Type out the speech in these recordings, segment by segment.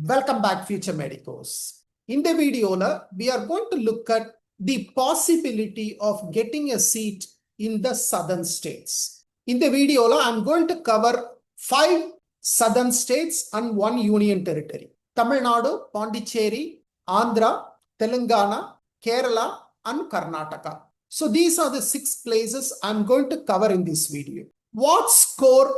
Welcome back, future medicos. In the video, we are going to look at the possibility of getting a seat in the southern states. In the video, I'm going to cover 5 southern states and 1 union territory. Tamil Nadu, Puducherry, Andhra, Telangana, Kerala, and Karnataka. So these are the 6 places I'm going to cover in this video. What score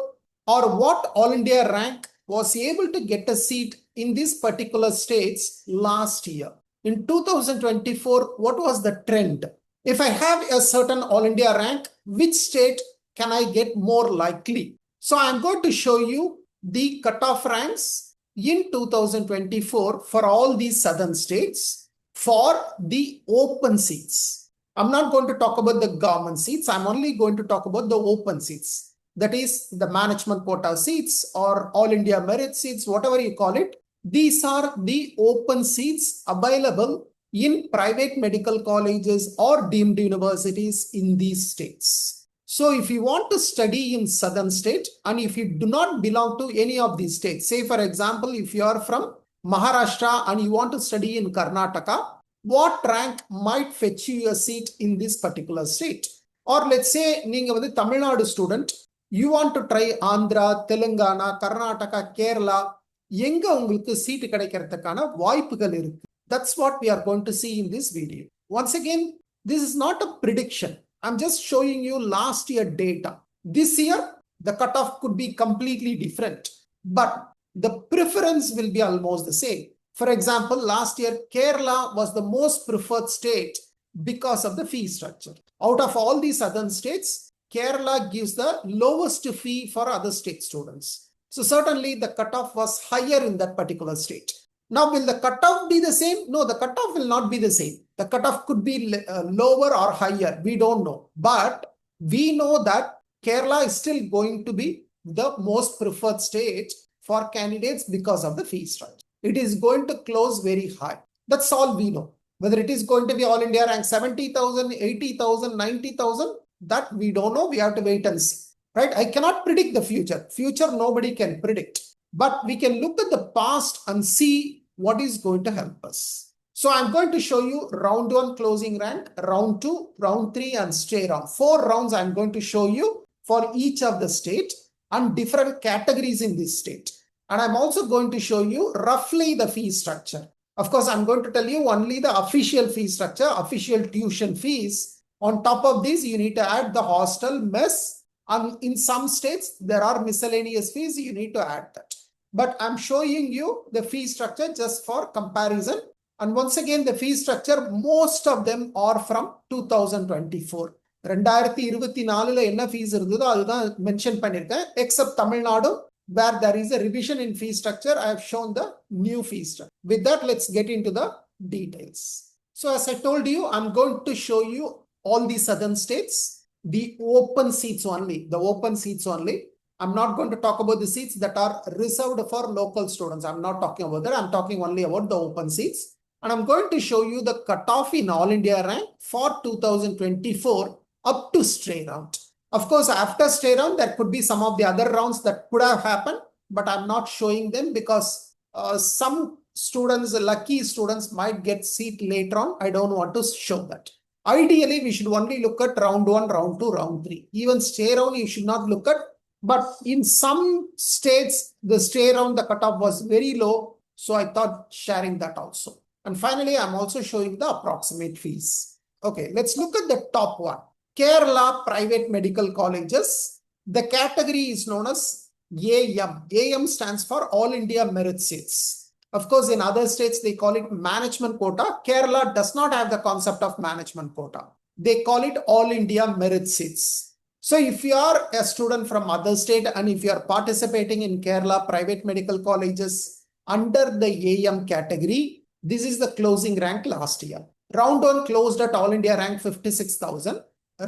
or what All India rank was able to get a seat in these particular states last year? In 2024, what was the trend? If I have a certain All India rank, which state can I get more likely? So I'm going to show you the cutoff ranks in 2024 for all these southern states for the open seats. I'm not going to talk about the government seats. I'm only going to talk about the open seats. That is the management quota seats or all India merit seats, whatever you call it. These are the open seats available in private medical colleges or deemed universities in these states. So if you want to study in southern state and if you do not belong to any of these states, say for example, if you are from Maharashtra and you want to study in Karnataka, what rank might fetch you a seat in this particular state? Or let's say you are a Tamil Nadu student, you want to try Andhra, Telangana, Karnataka, Kerala, எங்க உங்களுக்கு seat கிடைக்கிறதுக்கான வாய்ப்புகள் இருக்கு. That's what we are going to see in this video. Once again, this is not a prediction. I'm just showing you last year data. This year, the cutoff could be completely different, but the preference will be almost the same. For example, last year, Kerala was the most preferred state because of the fee structure. Out of all these southern states, Kerala gives the lowest fee for other state students. So certainly the cutoff was higher in that particular state. Now, will the cutoff be the same? No, the cutoff will not be the same. The cutoff could be lower or higher. We don't know. But we know that Kerala is still going to be the most preferred state for candidates because of the fee structure. It is going to close very high. That's all we know. Whether it is going to be All India rank 70,000, 80,000, 90,000, that we don't know. We have to wait and see. Right? I cannot predict the future. Future nobody can predict. But we can look at the past and see what is going to help us. So I'm going to show you round 1 closing rank, round 2, round 3 and stray round. 4 rounds I'm going to show you for each of the state and different categories in this state. And I'm also going to show you roughly the fee structure. Of course, I'm going to tell you only the official fee structure, official tuition fees. On top of this, you need to add the hostel, mess, and in some states, there are miscellaneous fees, you need to add that. But I'm showing you the fee structure just for comparison. And once again, the fee structure, most of them are from 2024. 2024 என்ன fees இருந்ததோ அதுதான் mention பண்ணிருக்கேன், except Tamil Nadu, where there is a revision in fee structure. I have shown the new fee structure. With that, let's get into the details. So as I told you, I'm going to show you all the southern states, the open seats only, the open seats only. I'm not going to talk about the seats that are reserved for local students. I'm not talking about that. I'm talking only about the open seats. And I'm going to show you the cutoff in All India rank for 2024 up to stray round. Of course, after stray round, there could be some of the other rounds that could have happened, but I'm not showing them because some students, lucky students, might get seat later on. I don't want to show that. Ideally, we should only look at round 1, round 2, round 3. Even stray round, you should not look at. But in some states, the stray round, the cutoff was very low. So I thought sharing that also. And finally, I'm also showing the approximate fees. Okay, let's look at the top one. Kerala private medical colleges. The category is known as AM. AM stands for All India Merit Seats. Of course, in other states, they call it management quota. Kerala does not have the concept of management quota. They call it All India Merit Seats. So if you are a student from other state and if you are participating in Kerala private medical colleges under the AM category, this is the closing rank last year. Round 1 closed at All India rank 56,000.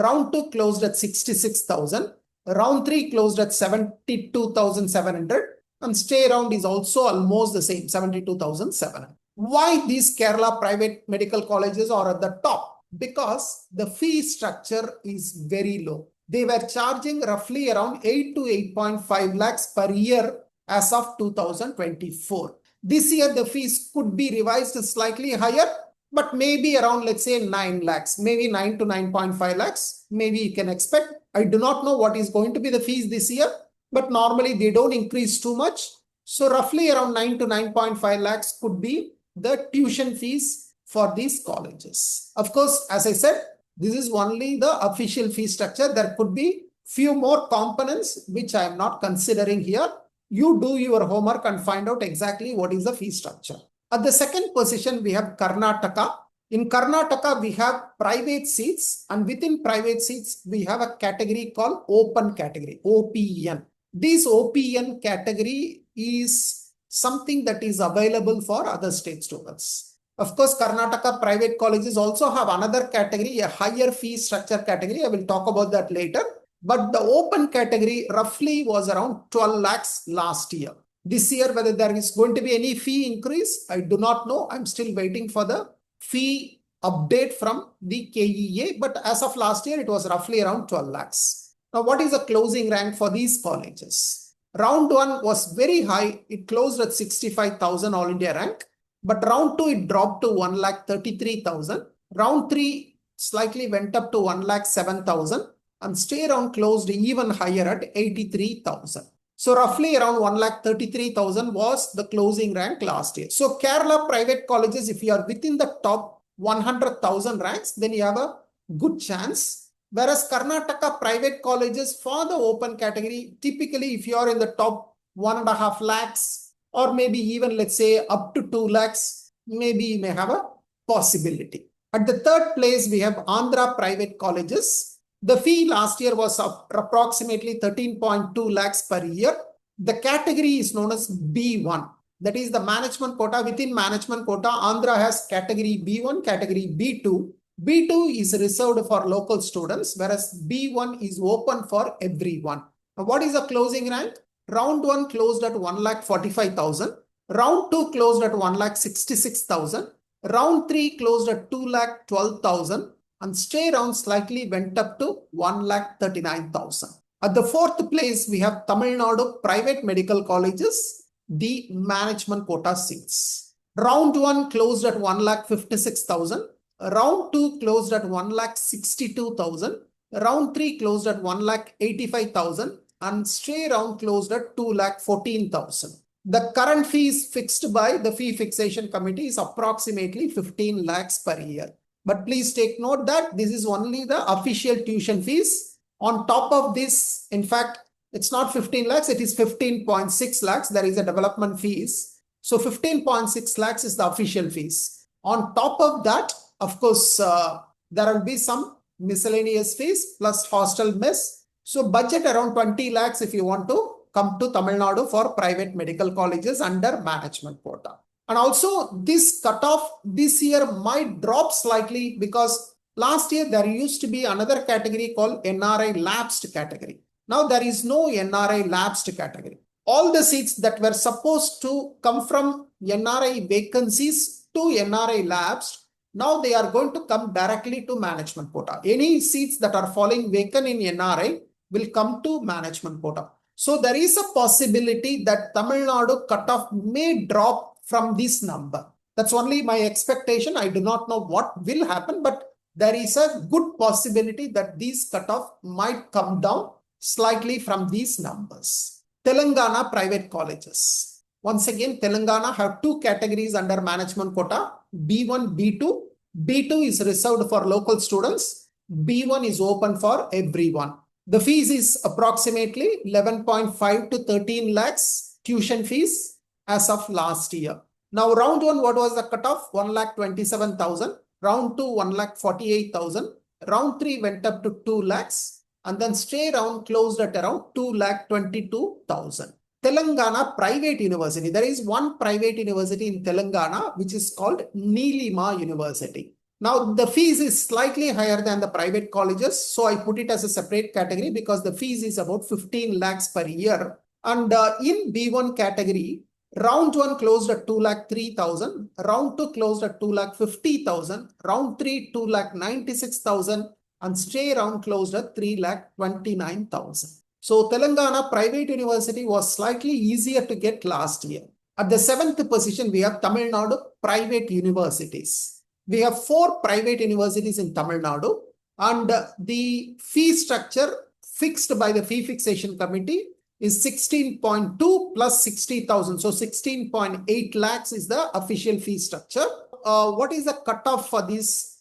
Round 2 closed at 66,000. Round 3 closed at 72,700. And stray round is also almost the same, 72,700. Why these Kerala private medical colleges are at the top? Because the fee structure is very low. They were charging roughly around 8 to 8.5 lakhs per year as of 2024. This year, the fees could be revised slightly higher, but maybe around, let's say, 9 lakhs, maybe 9 to 9.5 lakhs. Maybe you can expect. I do not know what is going to be the fees this year, but normally they don't increase too much. So roughly around 9 to 9.5 lakhs could be the tuition fees for these colleges. Of course, as I said, this is only the official fee structure. There could be few more components which I am not considering here. You do your homework and find out exactly what is the fee structure. At the second position, we have Karnataka. In Karnataka, we have private seats, and within private seats, we have a category called open category, OPN. This OPN category is something that is available for other state students. Of course, Karnataka private colleges also have another category, a higher fee structure category. I will talk about that later. But the open category roughly was around 12 lakhs last year. This year, whether there is going to be any fee increase, I do not know. I'm still waiting for the fee update from the KEA. But as of last year, it was roughly around 12 lakhs. Now, what is the closing rank for these colleges? Round 1 was very high. It closed at 65,000 All India rank. But round 2, it dropped to 1,33,000. Round 3 slightly went up to 1,07,000. And Stray Round closed even higher at 83,000. So roughly around 1,33,000 was the closing rank last year. So Kerala private colleges, if you are within the top 100,000 ranks, then you have a good chance. Whereas Karnataka private colleges for the open category, typically if you are in the top 1.5 lakhs or maybe even let's say up to 2 lakhs, maybe you may have a possibility. At the third place, we have Andhra private colleges. The fee last year was approximately 13.2 lakhs per year. The category is known as B1. That is the management quota. Within management quota, Andhra has category B1, category B2. B2 is reserved for local students, whereas B1 is open for everyone. Now, what is the closing rank? Round 1 closed at 1,45,000. Round 2 closed at 1,66,000. Round 3 closed at 2,12,000. And Stray Round slightly went up to 1,39,000. At the fourth place, we have Tamil Nadu private medical colleges, the management quota seats. Round 1 closed at 1,56,000. Round 2 closed at 1,62,000. Round 3 closed at 1,85,000. And Stray Round closed at 2,14,000. The current fee is fixed by the fee fixation committee is approximately 15 lakhs per year. But please take note that this is only the official tuition fees. On top of this, in fact, it's not 15 lakhs, it is 15.6 lakhs. There is a development fees. So 15.6 lakhs is the official fees. On top of that, of course, there will be some miscellaneous fees plus hostel mess. So budget around 20 lakhs if you want to come to Tamil Nadu for private medical colleges under management quota. And also this cutoff this year might drop slightly because last year there used to be another category called NRI lapsed category. Now there is no NRI lapsed category. All the seats that were supposed to come from NRI vacancies to NRI lapsed, now they are going to come directly to management quota. Any seats that are falling vacant in NRI will come to management quota. So there is a possibility that Tamil Nadu cutoff may drop from this number. That's only my expectation. I do not know what will happen, but there is a good possibility that these cutoff might come down slightly from these numbers. Telangana private colleges. Once again, Telangana have two categories under management quota, B1, B2. B2 is reserved for local students. B1 is open for everyone. The fees is approximately 11.5 to 13 lakhs tuition fees as of last year. Now, round 1, what was the cutoff? 1,27,000. Round 2, 1,48,000. Round 3 went up to 2 lakhs. And then Stray Round closed at around 2,22,000. Telangana private university. There is one private university in Telangana which is called Neelima University. Now, the fees is slightly higher than the private colleges. So I put it as a separate category because the fees is about 15 lakhs per year. And in B1 category, round 1 closed at 2,03,000. Round 2 closed at 2,50,000. Round 3, 2,96,000. And Stray Round closed at 3,29,000. So Telangana private university was slightly easier to get last year. At the 7th position, we have Tamil Nadu private universities. We have 4 private universities in Tamil Nadu, and the fee structure fixed by the fee fixation committee is 16.2 plus 60,000. So 16.8 lakhs is the official fee structure. What is the cutoff for these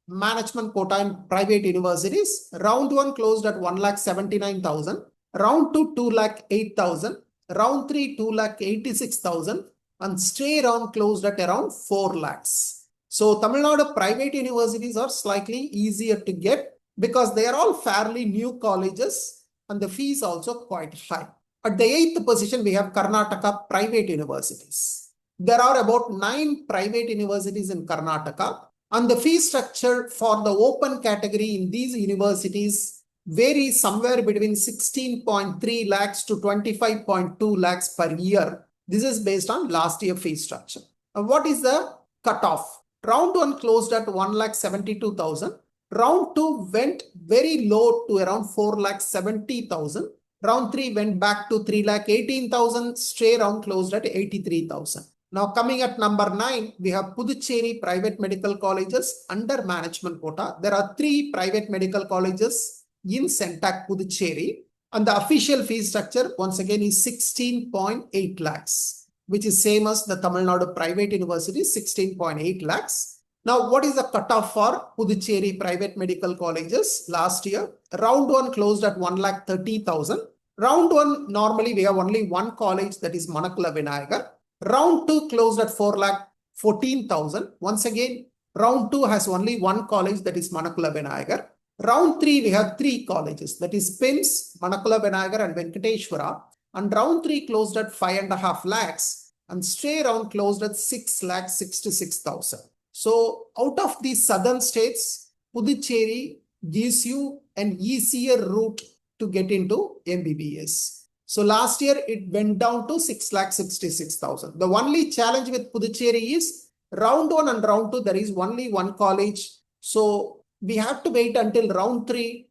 management quota in private universities? Round 1 closed at 1,79,000. Round 2, 2,08,000. Round 3, 2,86,000. And stray round closed at around 4 lakhs. So Tamil Nadu private universities are slightly easier to get because they are all fairly new colleges and the fees also quite high. At the 8th position, we have Karnataka private universities. There are about 9 private universities in Karnataka, and the fee structure for the open category in these universities varies somewhere between 16.3 lakhs to 25.2 lakhs per year. This is based on last year fee structure. And what is the cutoff? Round 1 closed at 1,72,000. Round 2 went very low to around 4,70,000. Round 3 went back to 3,18,000. Stray round closed at 83,000. Now coming at number 9, we have Puducherry private medical colleges under management quota. There are 3 private medical colleges in Centak Puducherry, and the official fee structure once again is 16.8 lakhs, which is same as the Tamil Nadu private university, 16.8 lakhs. Now, what is the cutoff for Puducherry private medical colleges last year? Round 1 closed at 1,30,000. Round 1, normally we have only one college, that is Manakula Vinayagar. Round 2 closed at 4,14,000. Once again, round 2 has only one college, that is Manakula Vinayagar. Round 3, we have 3 colleges, that is PIMS, Manakula Vinayagar and Venkateshwara. And round 3 closed at 5.5 lakhs. And stray round closed at 6,66,000. So out of the southern states, Puducherry gives you an easier route to get into MBBS. So last year it went down to 6,66,000. The only challenge with Puducherry is round 1 and round 2, there is only one college. So we have to wait until round 3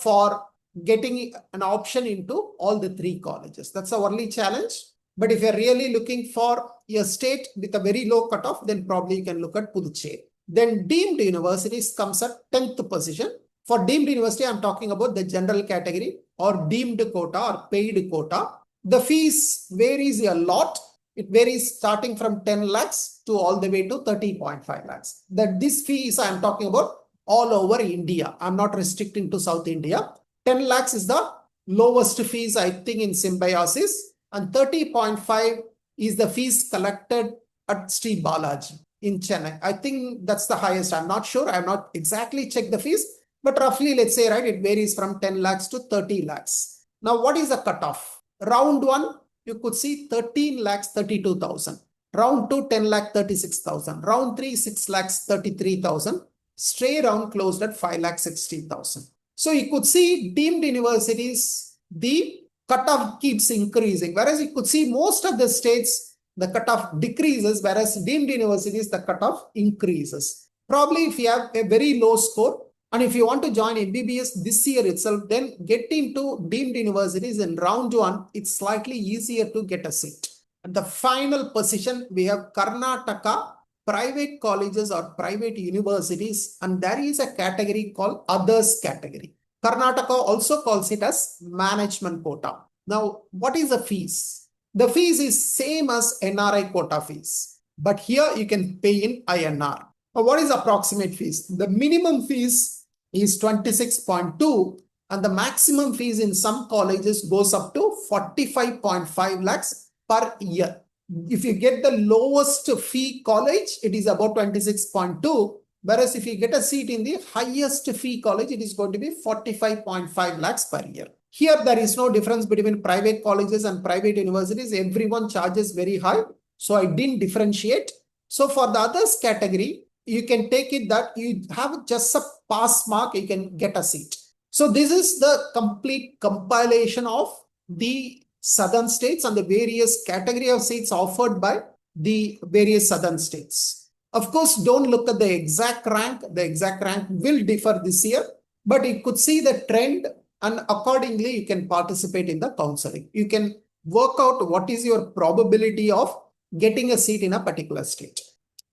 for getting an option into all the 3 colleges. That's the only challenge. But if you're really looking for a state with a very low cutoff, then probably you can look at Puducherry. Then deemed universities comes at 10th position. For deemed university, I'm talking about the general category or deemed quota or paid quota. The fees varies a lot. It varies starting from 10 lakhs to all the way to 30.5 lakhs. This fees I'm talking about all over India. I'm not restricting to South India. 10 lakhs is the lowest fees, I think, in symbiosis. And 30.5 is the fees collected at Sri Balaji in Chennai. I think that's the highest. I'm not sure. I have not exactly checked the fees, but roughly, let's say, right, it varies from 10 lakhs to 30 lakhs. Now, what is the cutoff? Round 1, you could see 13 lakhs 32,000. Round 2, 10 lakh 36,000. Round 3, 6 lakhs 33,000. Stray round closed at 5 lakh 60,000. So you could see deemed universities, the cutoff keeps increasing, whereas you could see most of the states, the cutoff decreases, whereas deemed universities, the cutoff increases. Probably if you have a very low score, and if you want to join MBBS this year itself, then get into deemed universities in round 1, it's slightly easier to get a seat. At the final position, we have Karnataka private colleges or private universities, and there is a category called others category. Karnataka also calls it as management quota. Now, what is the fees? The fees is same as NRI quota fees, but here you can pay in INR. Now, what is approximate fees? The minimum fees is 26.2 and the maximum fees in some colleges goes up to 45.5 lakhs per year. If you get the lowest fee college, it is about 26.2. Whereas if you get a seat in the highest fee college, it is going to be 45.5 lakhs per year. Here, there is no difference between private colleges and private universities. Everyone charges very high. So I didn't differentiate. So for the others category, you can take it that you have just a pass mark, you can get a seat. So this is the complete compilation of the southern states and the various category of seats offered by the various southern states. Of course, don't look at the exact rank. The exact rank will differ this year, but you could see the trend and accordingly you can participate in the counseling. You can work out what is your probability of getting a seat in a particular state.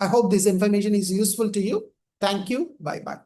I hope this information is useful to you. Thank you. Bye-bye.